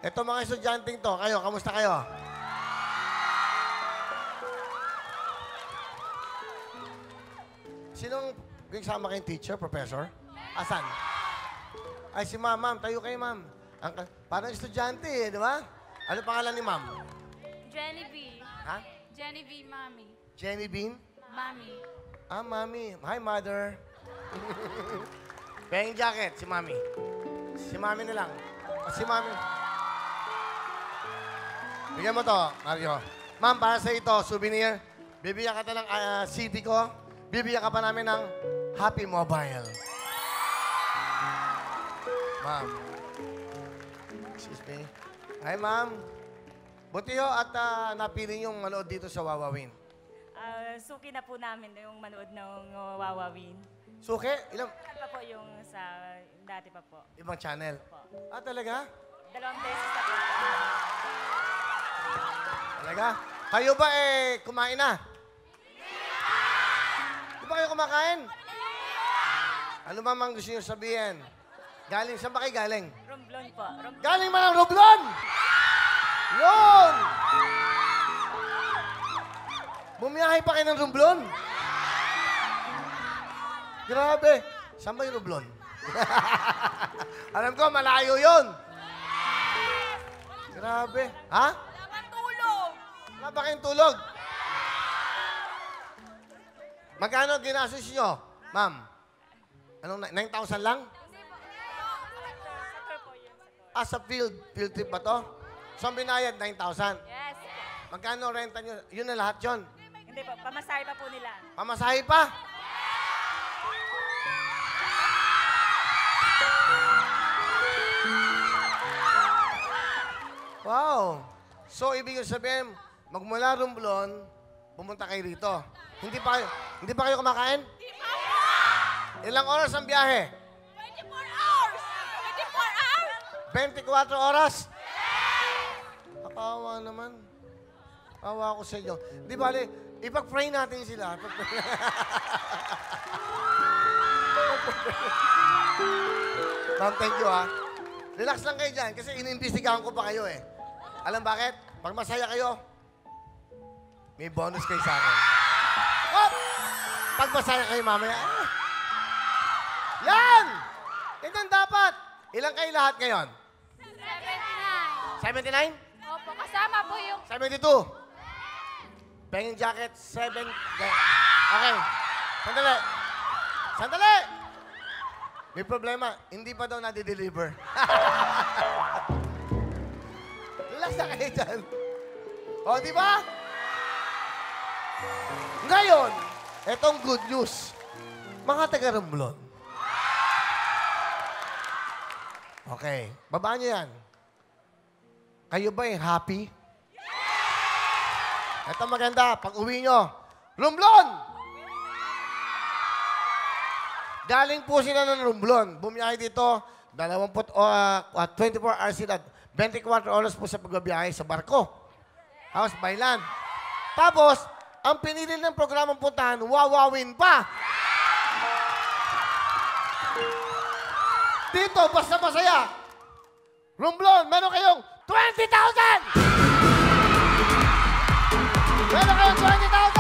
Ito mga estudyanteng to, kayo, kamusta kayo? Sinong kasama kayong teacher, professor? Asan? Ay, si ma'am. Ma'am, tayo kayo, ma'am. Parang estudyante eh, di ba? Ano pangalan ni ma'am? Jenny B. Ha? Jenny B, Mami. Jenny Bean? Mami. Ah, mami. Hi, mother. Paying jacket, si mami. Si mami na lang. Si mami. Bigyan mo to, Mario. Ma'am, para sa ito, souvenir. Bibigyan ka ta ng CD ko. Bibigyan ka pa namin ng Happy Mobile. Ma'am. Excuse me. Hi, ma'am. Buti ho at napili yung manood dito sa Wawawin. Suki na po namin yung manood ng Wawawin. Suki? Ilang? Pa po yung sa dati pa po. Ibang channel? Po. Ah, talaga? 2 beses na po. Talaga? Kayo ba kumain na? Di ba kayo kumakain? Ano ba mang gusto nyo sabihin? Galing, saan ba kayo galing? Romblon po. Galing man ang Romblon! Yun! Bumiyahe pa kayo ng Romblon? Grabe. Saan ba yung Romblon? Alam ko, malayo yun. Grabe. Ha? Wala kang tulog! Wala ba kayong tulog? Magkano ginastos nyo, ma'am? Anong 9,000 lang? Ah, sa field trip ba to? So, ang binayad, 9,000. Yes. Magkano renta nyo? Yun na lahat yun. Hindi po, pamasahe pa po nila. Pamasahe pa? Wow. So, ibig sabihin, magmula Romblon, pumunta kayo rito. Hindi pa kayo kumakain? Hindi pa po! Ilang oras ang biyahe? 24 hours! 24 hours! 24 oras? Nakawa naman. Awa ko sa inyo. Di bale, ipag-pray natin sila. Ma'am, thank you ha. Relax lang kayo dyan kasi iniimbestigahan ko pa kayo eh. Alam bakit? Pag masaya kayo, may bonus kayo sa akin. Oh! Pag masaya kayo mamaya, yan! Yan dapat. Ilang kayo lahat ngayon? 79. 79? Opo, kasama po yung... 72. Penging jacket, 7. Okay. Sandali. Sandali! May problema. Hindi pa daw nade-deliver. Relax na kayo dyan. O, di ba? Ngayon, etong good news. Mga taga-Romblon. Okay. Babaan nyo yan. Kayo ba happy? Ito maganda. Pag uwi nyo, Romblon! Galing po sila ng Romblon. Bumiyahe dito, 24 hours sila. 24 oras po sa pagbabiyahe sa barko. House by land. Tapos, ang pinili ng programang puntahan, Wawawin pa. Dito, basta masaya. Romblon, meron kayong 20,000! Meron kayong 20,000!